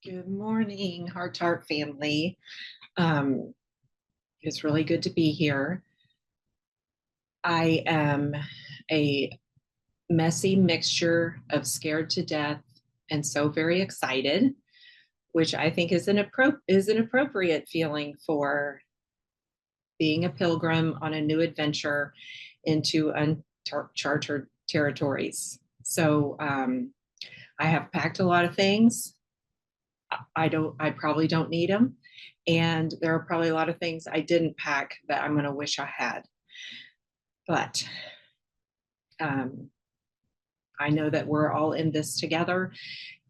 Good morning, Heart to Heart family. Um, it's really good to be here. I am a messy mixture of scared to death and so very excited, which I think is an appropriate feeling for being a pilgrim on a new adventure into uncharted territories. I have packed a lot of things. I probably don't need them. And there are probably a lot of things I didn't pack that I'm going to wish I had. But um, I know that we're all in this together.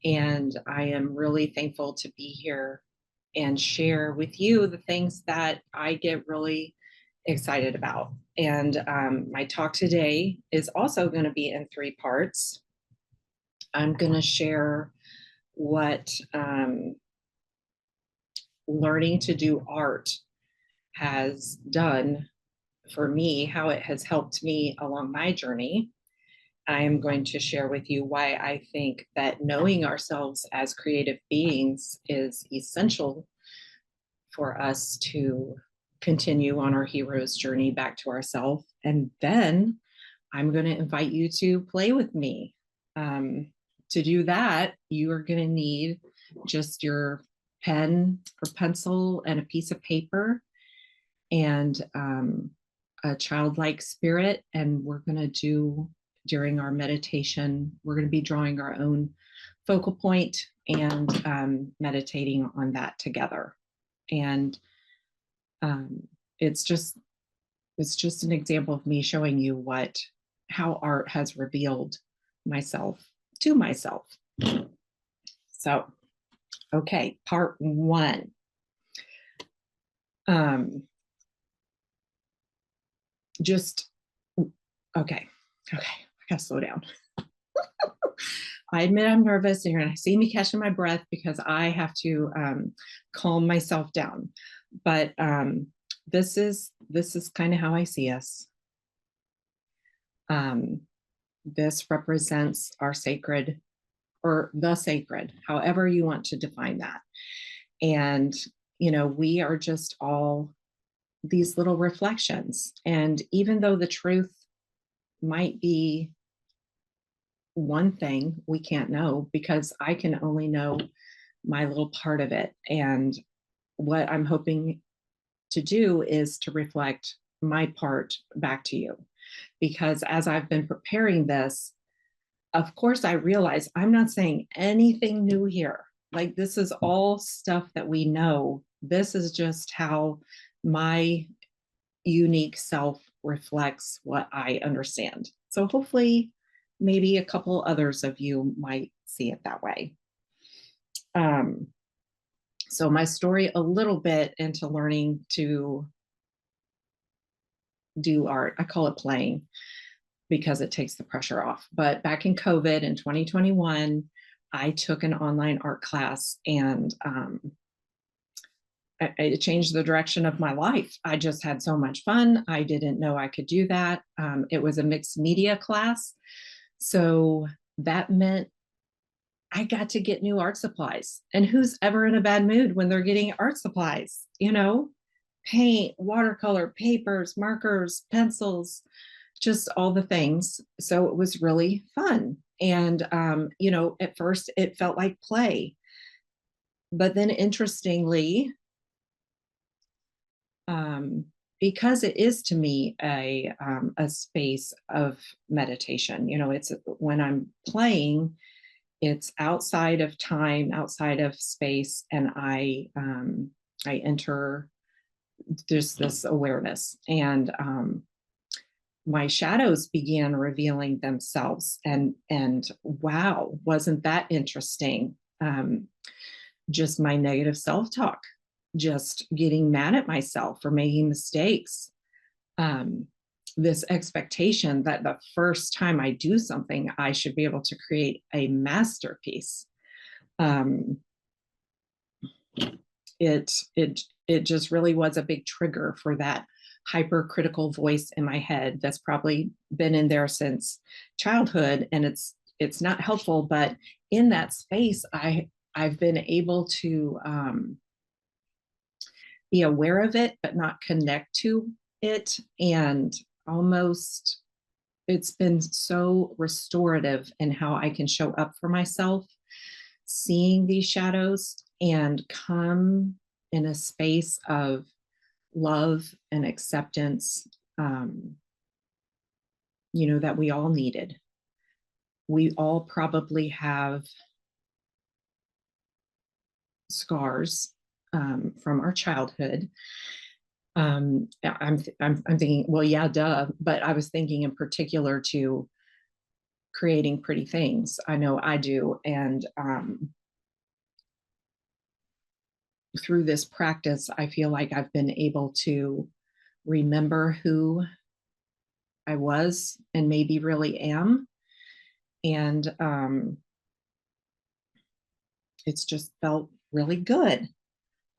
And I am really thankful to be here and share with you the things that I get really excited about. And my talk today is also going to be in three parts. I'm going to share what learning to do art has done for me, how it has helped me along my journey. I am going to share with you why I think that knowing ourselves as creative beings is essential for us to continue on our hero's journey back to ourselves. And then I'm going to invite you to play with me. To do that, you are going to need just your pen or pencil and a piece of paper and a childlike spirit. And we're going to do during our meditation, we're going to be drawing our own focal point and meditating on that together. And um, it's just an example of me showing you how art has revealed myself to myself. So, okay, part one. Just okay, I gotta slow down. I admit I'm nervous. You're gonna see me catching my breath because I have to calm myself down. But this is kind of how I see us. This represents our sacred or the sacred, however you want to define that. And we are just all these little reflections. And even though the truth might be one thing, we can't know because I can only know my little part of it. And what I'm hoping to do is to reflect my part back to you. Because as I've been preparing this, of course, I realize I'm not saying anything new here. Like, this is all stuff that we know. This is just how my unique self reflects what I understand. So hopefully, maybe a couple others of you might see it that way. So my story a little bit into learning to do art, I call it playing because it takes the pressure off. But back in COVID in 2021, I took an online art class and it changed the direction of my life. I just had so much fun. I didn't know I could do that. It was a mixed media class. So that meant I got to get new art supplies. And who's ever in a bad mood when they're getting art supplies? Paint, watercolor, papers, markers, pencils, just all the things. So it was really fun. And, at first it felt like play. But then interestingly, because it is to me a space of meditation, it's when I'm playing, it's outside of time, outside of space, and I enter just this awareness, and my shadows began revealing themselves, and wow, wasn't that interesting? Just my negative self-talk, just getting mad at myself for making mistakes, this expectation that the first time I do something, I should be able to create a masterpiece. It just really was a big trigger for that hypercritical voice in my head that's probably been in there since childhood, and it's not helpful. But in that space, I I've been able to be aware of it, but not connect to it. And almost, it's been so restorative in how I can show up for myself, seeing these shadows and come in a space of love and acceptance, um, that we all needed. We all probably have scars from our childhood. I'm thinking, well, yeah, duh. But I was thinking in particular to creating pretty things. I know I do, and through this practice, I feel like I've been able to remember who I was and maybe really am, and it's just felt really good.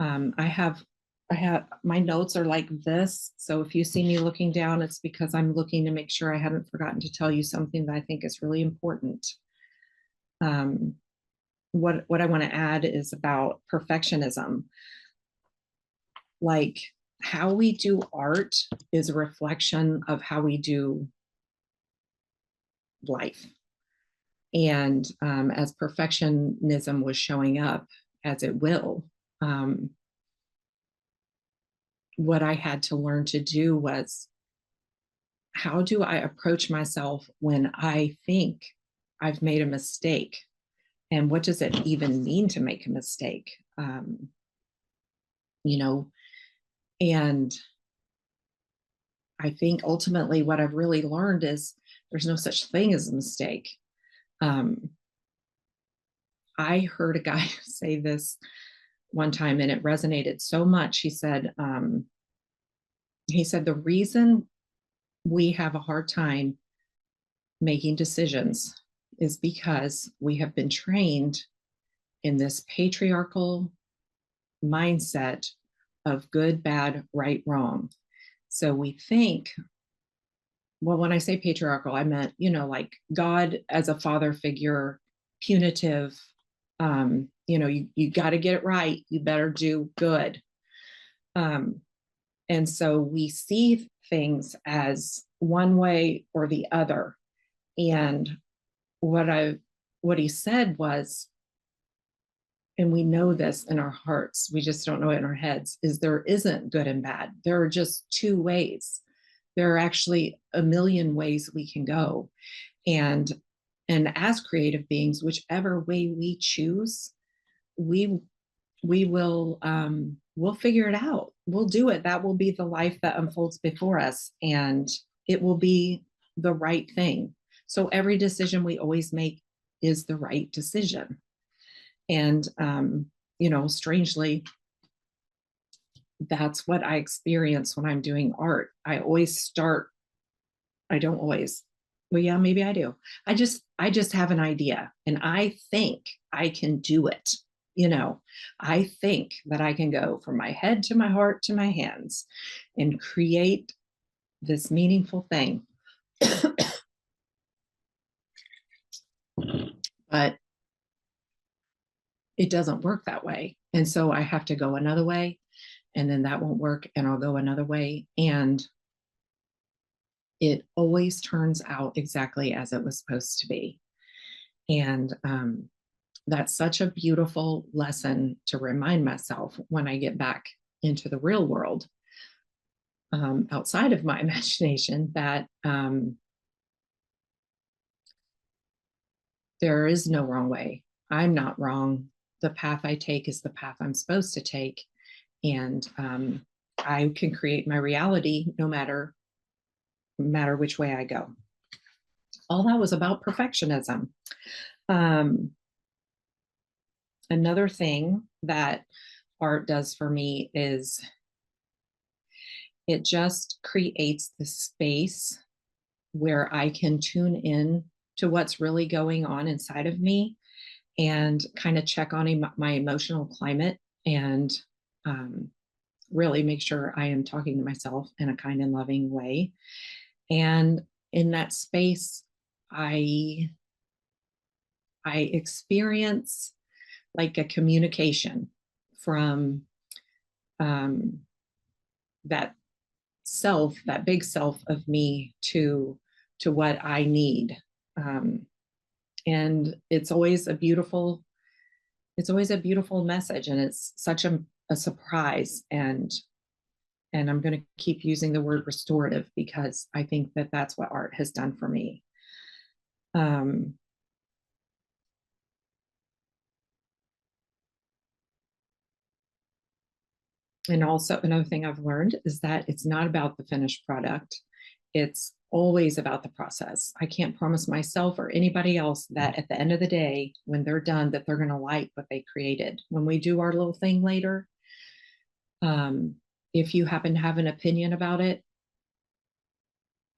Um, I have I have my notes are like this. So if you see me looking down, it's because I'm looking to make sure I haven't forgotten to tell you something that I think is really important. Um, what I want to add is about perfectionism. Like, how we do art is a reflection of how we do life. And as perfectionism was showing up, as it will, um, what I had to learn to do was, how do I approach myself when I think I've made a mistake? And what does it even mean to make a mistake? You know, and I think ultimately what I've really learned is there's no such thing as a mistake. Um, I heard a guy say this one time and it resonated so much. He said, the reason we have a hard time making decisions is because we have been trained in this patriarchal mindset of good, bad, right, wrong. So we think, well, when I say patriarchal, I meant, like God as a father figure, punitive, you got to get it right. You better do good. Um, and so we see things as one way or the other. And what I what he said was, and we know this in our hearts, we just don't know it in our heads, is there isn't good and bad. There are just two ways. There are actually a million ways we can go. And as creative beings, whichever way we choose, we we'll figure it out. We'll do it. That will be the life that unfolds before us, and it will be the right thing. So every decision we always make is the right decision. And strangely, that's what I experience when I'm doing art. I don't always, well, yeah, maybe I do. I just have an idea and I think I can do it. I think that I can go from my head to my heart to my hands and create this meaningful thing. But it doesn't work that way. And so I have to go another way, and then that won't work, and I'll go another way. And it always turns out exactly as it was supposed to be. And that's such a beautiful lesson to remind myself when I get back into the real world, outside of my imagination, that there is no wrong way. I'm not wrong. The path I take is the path I'm supposed to take. And I can create my reality no matter which way I go. All that was about perfectionism. Um, Another thing that art does for me is it just creates the space where I can tune in to what's really going on inside of me and kind of check on my emotional climate, and um, really make sure I am talking to myself in a kind and loving way. And in that space, I experience like a communication from that self, that big self of me to what I need. Um, and it's always a beautiful message, and it's such a surprise. And I'm going to keep using the word restorative because I think that that's what art has done for me. Um, and also, another thing I've learned is that it's not about the finished product, it's always about the process. I can't promise myself or anybody else that at the end of the day, when they're done, that they're going to like what they created. When we do our little thing later, um, if you happen to have an opinion about it,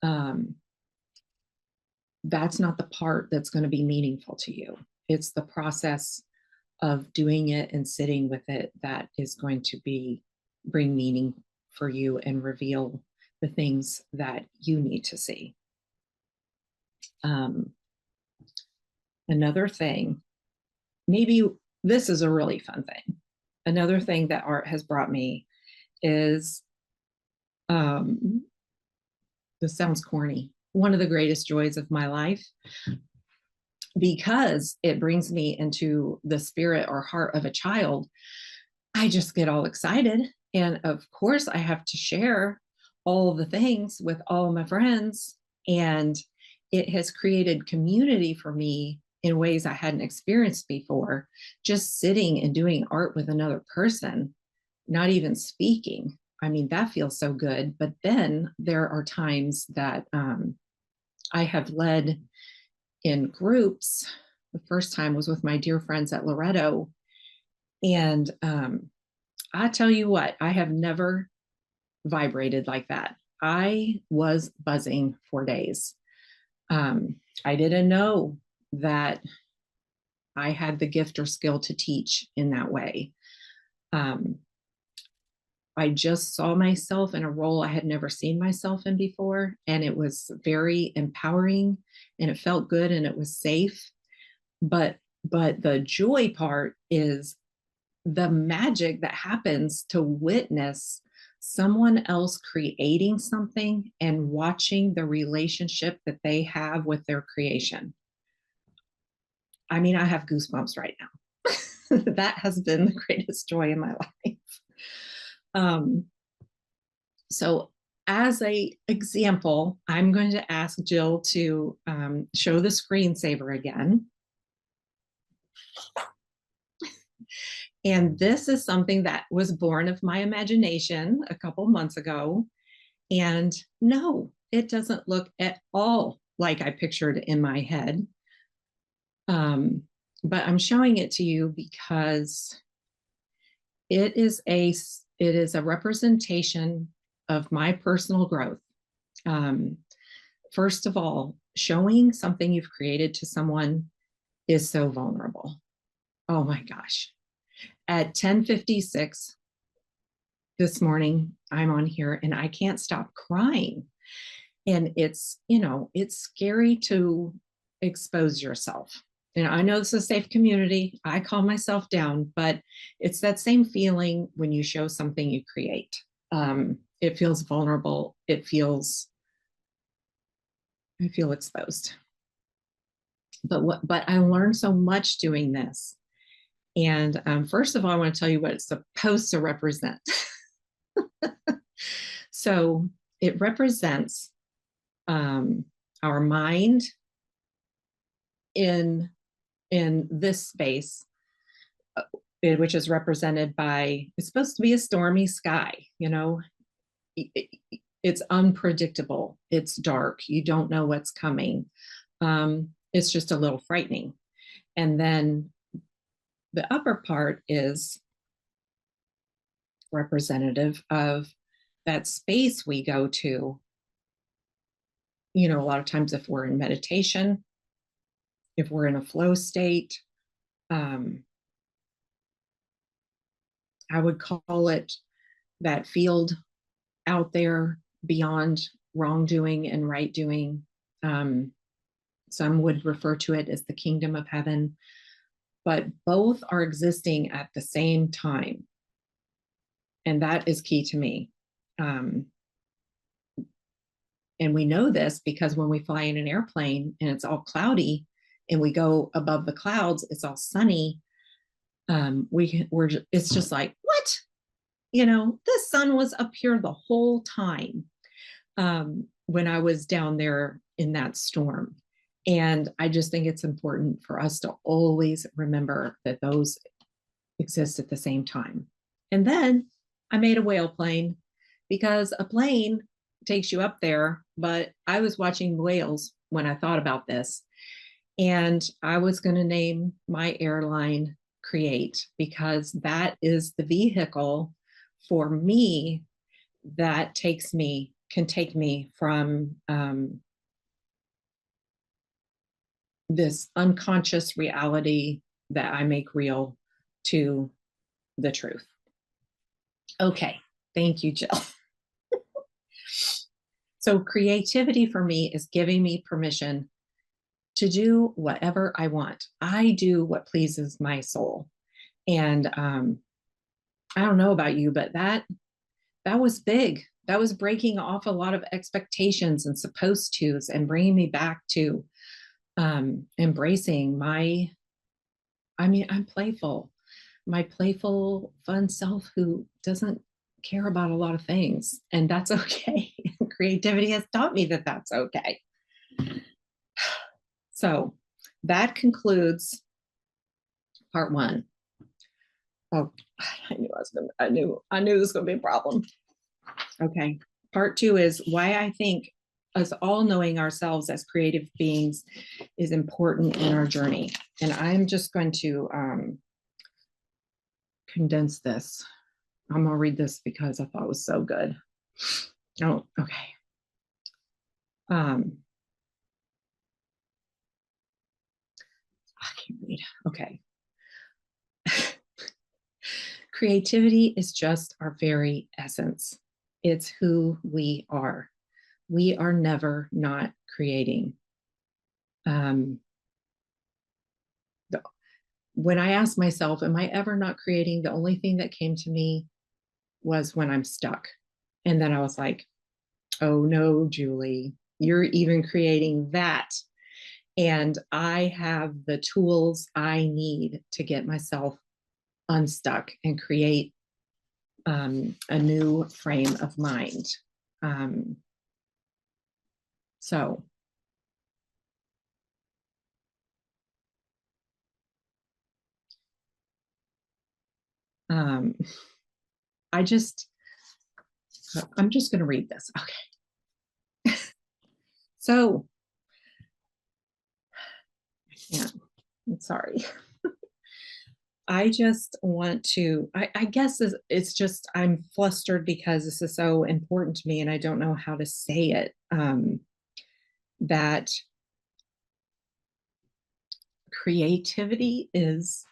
um, that's not the part that's going to be meaningful to you. It's the process of doing it and sitting with it that is going to bring meaning for you and reveal the things that you need to see. Um, another thing, maybe this is a really fun thing. Another thing that art has brought me is, um, this sounds corny, one of the greatest joys of my life, because it brings me into the spirit or heart of a child. I just get all excited. And of course, I have to share all the things with all my friends. And it has created community for me in ways I hadn't experienced before. Just sitting and doing art with another person, not even speaking. I mean, that feels so good. But then there are times that I have led in groups. The first time was with my dear friends at Loretto. And I tell you what, I have never vibrated like that. I was buzzing for days. I didn't know that I had the gift or skill to teach in that way. Um, I just saw myself in a role I had never seen myself in before, and it was very empowering, and it felt good, and it was safe. But the joy part is the magic that happens to witness someone else creating something and watching the relationship that they have with their creation. I mean, I have goosebumps right now. That has been the greatest joy in my life. Um, so as a example, I'm going to ask Jill to show the screensaver again. And this is something that was born of my imagination a couple months ago. And no, it doesn't look at all like I pictured in my head. But I'm showing it to you because it is a representation of my personal growth. Um, First of all, showing something you've created to someone is so vulnerable. Oh my gosh. At 10:56 this morning, I'm on here and I can't stop crying. And it's scary to expose yourself. And I know this is a safe community. I calm myself down, but it's that same feeling when you show something you create. It feels vulnerable. I feel exposed. But I learned so much doing this. And first of all, I want to tell you what it's supposed to represent. So it represents our mind in this space, which is represented by, it's supposed to be a stormy sky. It's unpredictable, it's dark, you don't know what's coming. It's just a little frightening. And then the upper part is representative of that space we go to. A lot of times, if we're in meditation, if we're in a flow state, I would call it that field out there beyond wrongdoing and right doing. Some would refer to it as the kingdom of heaven. but both are existing at the same time. And that is key to me. Um, and we know this because when we fly in an airplane and it's all cloudy and we go above the clouds, it's all sunny. It's just like, what? The sun was up here the whole time when I was down there in that storm. And I just think it's important for us to always remember that those exist at the same time. And then I made a whale plane because a plane takes you up there, but I was watching whales when I thought about this. And I was going to name my airline Create because that is the vehicle for me that can take me from this unconscious reality that I make real to the truth. Okay, thank you, Jill. So creativity for me is giving me permission to do whatever I want. I do what pleases my soul. And I don't know about you, but that was big. That was breaking off a lot of expectations and supposed tos and bringing me back to embracing I'm playful, my playful, fun self who doesn't care about a lot of things. And that's okay. Creativity has taught me that that's okay. So that concludes part one. Oh, I knew this was going to be a problem. Okay. Part two is why I think us all knowing ourselves as creative beings is important in our journey. And I'm just going to condense this. I'm going to read this because I thought it was so good. Oh, okay. I can't read. Okay. Creativity is just our very essence. It's who we are. We are never not creating. When I asked myself, am I ever not creating? The only thing that came to me was when I'm stuck. And then I was like, oh no, Julie, you're even creating that. And I have the tools I need to get myself unstuck and create a new frame of mind. So I'm just going to read this. Okay. So I'm sorry. I just want to, I guess it's just, I'm flustered because this is so important to me and I don't know how to say it. That creativity is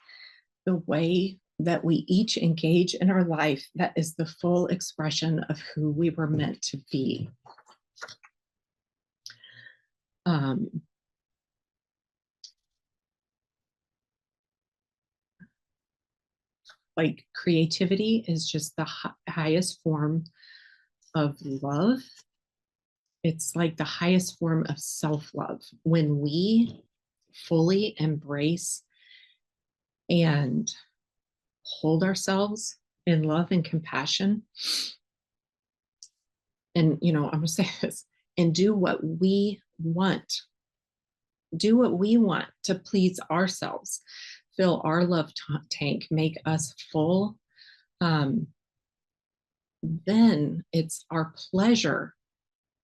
the way that we each engage in our life that is the full expression of who we were meant to be. Like creativity is just the highest form of love. It's like the highest form of self-love when we fully embrace and hold ourselves in love and compassion. And, I'm going to say this, and do what we want. Do what we want to please ourselves, fill our love tank, make us full. Then it's our pleasure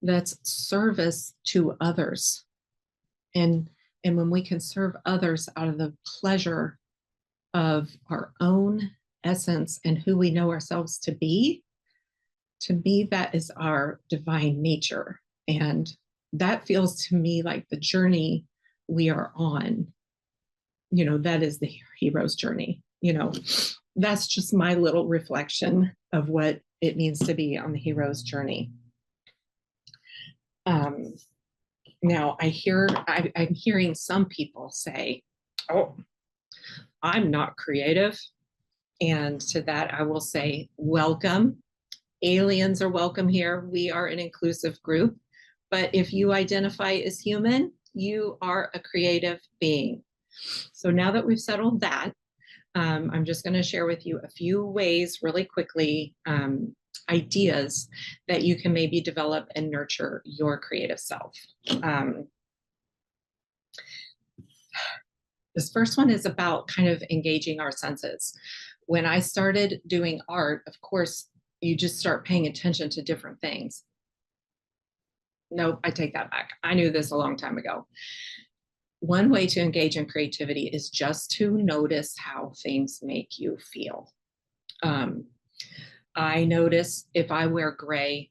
that's service to others. And when we can serve others out of the pleasure of our own essence and who we know ourselves to me, that is our divine nature. And that feels to me like the journey we are on. That is the hero's journey. That's just my little reflection of what it means to be on the hero's journey. Now I'm hearing some people say, oh, I'm not creative. And to that, I will say, welcome. Aliens are welcome here. We are an inclusive group. But if you identify as human, you are a creative being. So now that we've settled that, I'm just going to share with you a few ways really quickly, ideas that you can maybe develop and nurture your creative self. This first one is about kind of engaging our senses. When I started doing art, of course, you just start paying attention to different things. Nope, I take that back. I knew this a long time ago. One way to engage in creativity is just to notice how things make you feel. I notice if I wear gray,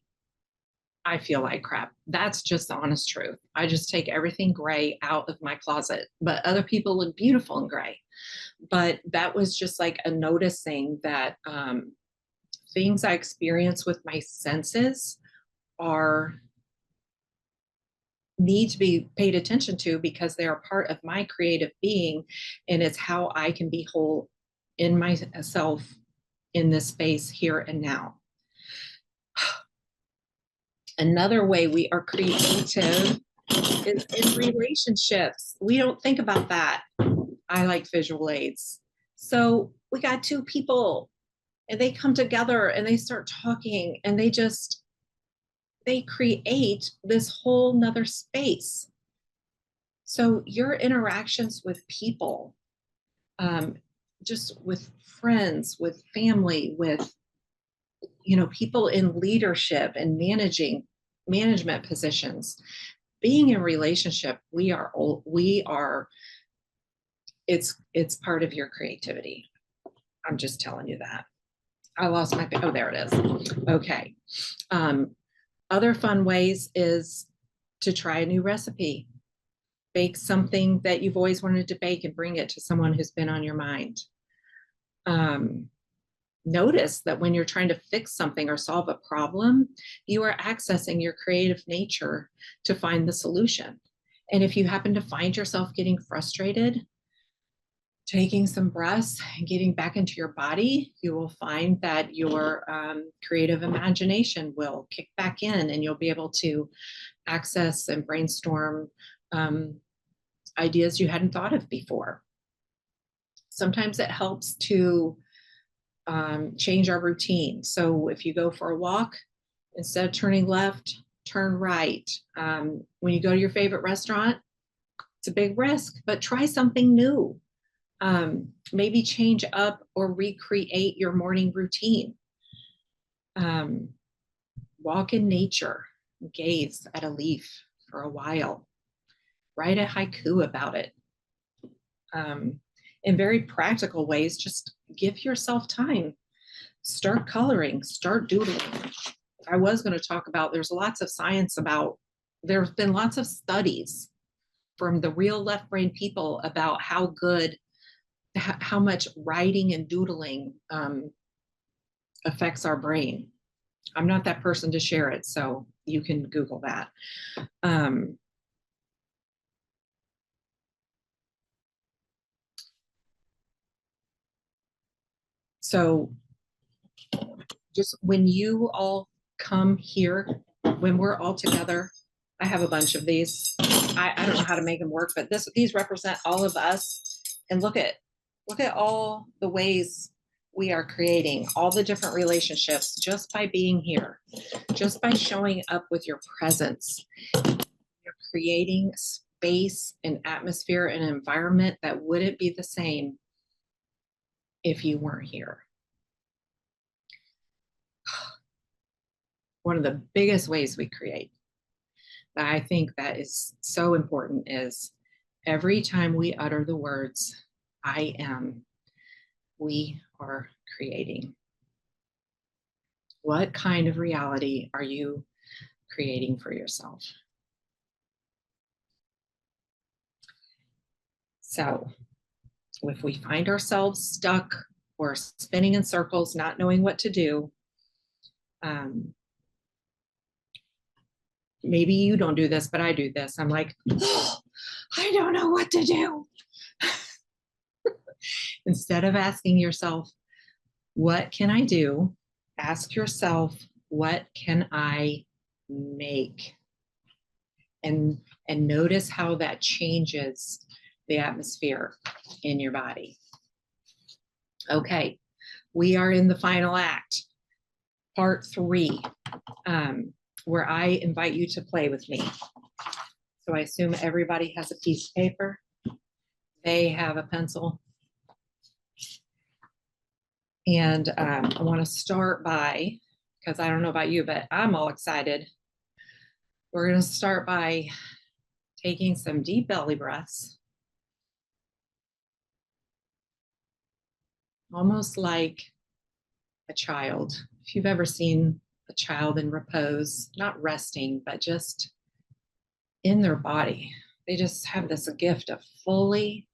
I feel like crap. That's just the honest truth. I just take everything gray out of my closet, but other people look beautiful in gray. But that was just like a noticing that things I experience with my senses are need to be paid attention to because they are part of my creative being, and it's how I can be whole in myself in this space here and now. Another way we are creative is in relationships. We don't think about that. I like visual aids. So we got two people and they come together and they start talking and they create this whole nother space. So your interactions with people, just with friends, with family, with people in leadership and management positions, being in relationship, it's part of your creativity. I'm just telling you that. I lost my, oh, there it is. Okay. Other fun ways is to try a new recipe. Bake something that you've always wanted to bake and bring it to someone who's been on your mind. Notice that when you're trying to fix something or solve a problem, you are accessing your creative nature to find the solution. And if you happen to find yourself getting frustrated, taking some breaths and getting back into your body, you will find that your creative imagination will kick back in and you'll be able to access and brainstorm ideas you hadn't thought of before. Sometimes it helps to change our routine. So if you go for a walk, instead of turning left, turn right. When you go to your favorite restaurant, it's a big risk, but try something new. Maybe change up or recreate your morning routine. Walk in nature, gaze at a leaf for a while, write a haiku about it. In very practical ways, just give yourself time. Start coloring, start doodling. I was going to talk about, there's lots of science about, there's been lots of studies from the real left brain people about how much writing and doodling affects our brain. I'm not that person to share it, so you can Google that. So just when you all come here, when we're all together, I have a bunch of these. I don't know how to make them work, but these represent all of us. And look at all the ways we are creating, all the different relationships just by being here, just by showing up with your presence. You're creating space and atmosphere and environment that wouldn't be the same if you weren't here. One of the biggest ways we create that I think that is so important is every time we utter the words, I am, we are creating. What kind of reality are you creating for yourself? So if we find ourselves stuck or spinning in circles, not knowing what to do, maybe you don't do this, but I do this. I'm like, oh, I don't know what to do. Instead of asking yourself, what can I do? Ask yourself, what can I make? And notice how that changes the atmosphere in your body. Okay, we are in the final act, part 3, where I invite you to play with me. So I assume everybody has a piece of paper. They have a pencil. And I want to start by, because I don't know about you, but I'm all excited. We're going to start by taking some deep belly breaths, almost like a child. If you've ever seen a child in repose, not resting, but just in their body, they just have this gift of fully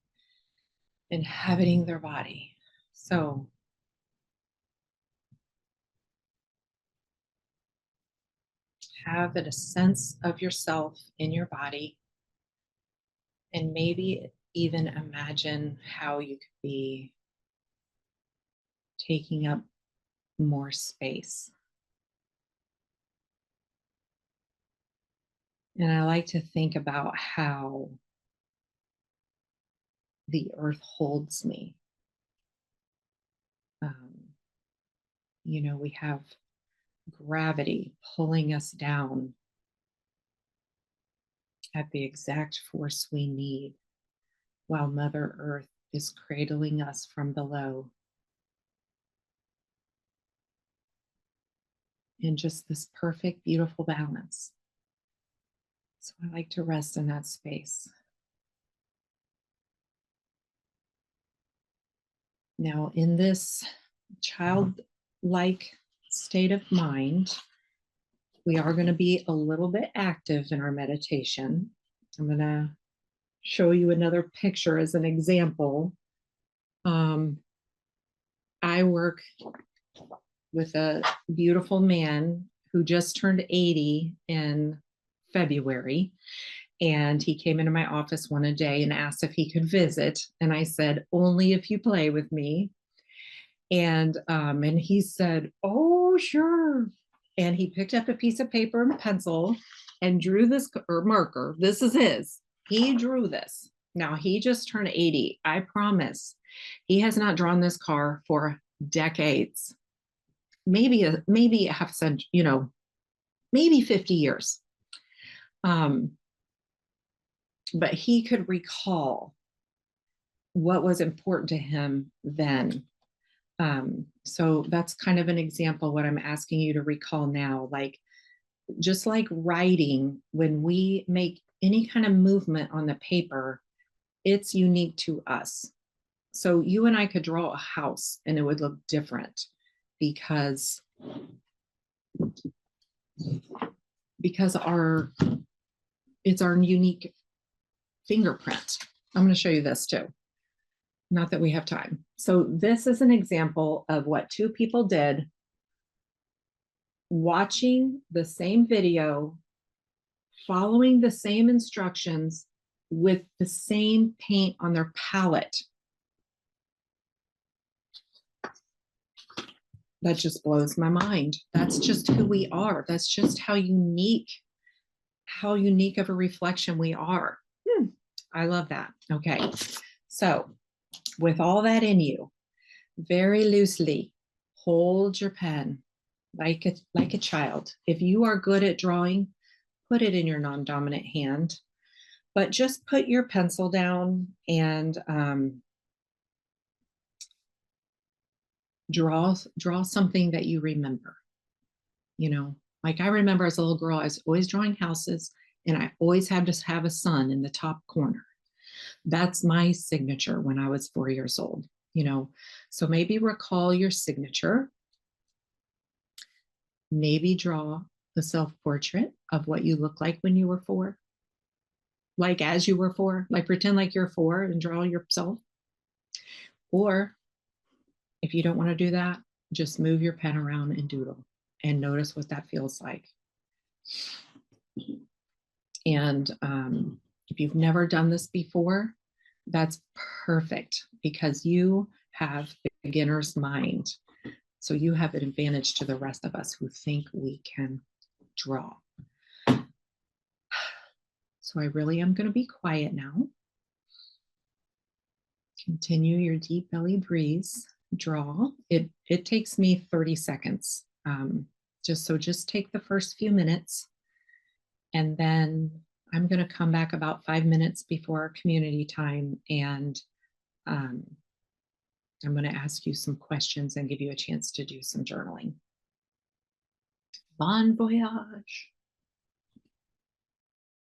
inhabiting their body. So have a sense of yourself in your body, and maybe even imagine how you could be taking up more space. And I like to think about how the earth holds me. We have gravity pulling us down at the exact force we need, while Mother Earth is cradling us from below. In just this perfect, beautiful balance. So I like to rest in that space. Now, in this childlike state of mind, we are going to be a little bit active in our meditation. I'm going to show you another picture as an example. I work with a beautiful man who just turned 80 in February. And he came into my office one day and asked if he could visit. And I said, only if you play with me. And he said, oh, sure. And he picked up a piece of paper and a pencil and drew this, or marker. This is his. He drew this. Now, he just turned 80. I promise he has not drawn this car for decades. Maybe a half century, maybe 50 years. But he could recall what was important to him then. So that's kind of an example what I'm asking you to recall now. Like, just like writing, when we make any kind of movement on the paper, it's unique to us. So you and I could draw a house and it would look different because it's our unique fingerprint. I'm going to show you this too. Not that we have time. So this is an example of what two people did watching the same video, following the same instructions with the same paint on their palette. That just blows my mind. That's just who we are. That's just how unique of a reflection we are. I love that. Okay. So with all that in you, very loosely hold your pen like a child. If you are good at drawing, put it in your non-dominant hand, but just put your pencil down and draw something that you remember. Like I remember as a little girl, I was always drawing houses, and I always had to have a sun in the top corner. That's my signature when I was 4 years old. So maybe recall your signature. Maybe draw a self-portrait of what you look like when you were 4. Like as you were 4, like pretend like you're 4 and draw yourself. Or if you don't want to do that, just move your pen around and doodle and notice what that feels like. And if you've never done this before, that's perfect, because you have beginner's mind. So you have an advantage to the rest of us who think we can draw. So I really am going to be quiet now. Continue your deep belly breathes. Draw. It takes me 30 seconds. Just take the first few minutes, and then I'm going to come back about 5 minutes before our community time, and um, I'm going to ask you some questions and give you a chance to do some journaling. Bon voyage.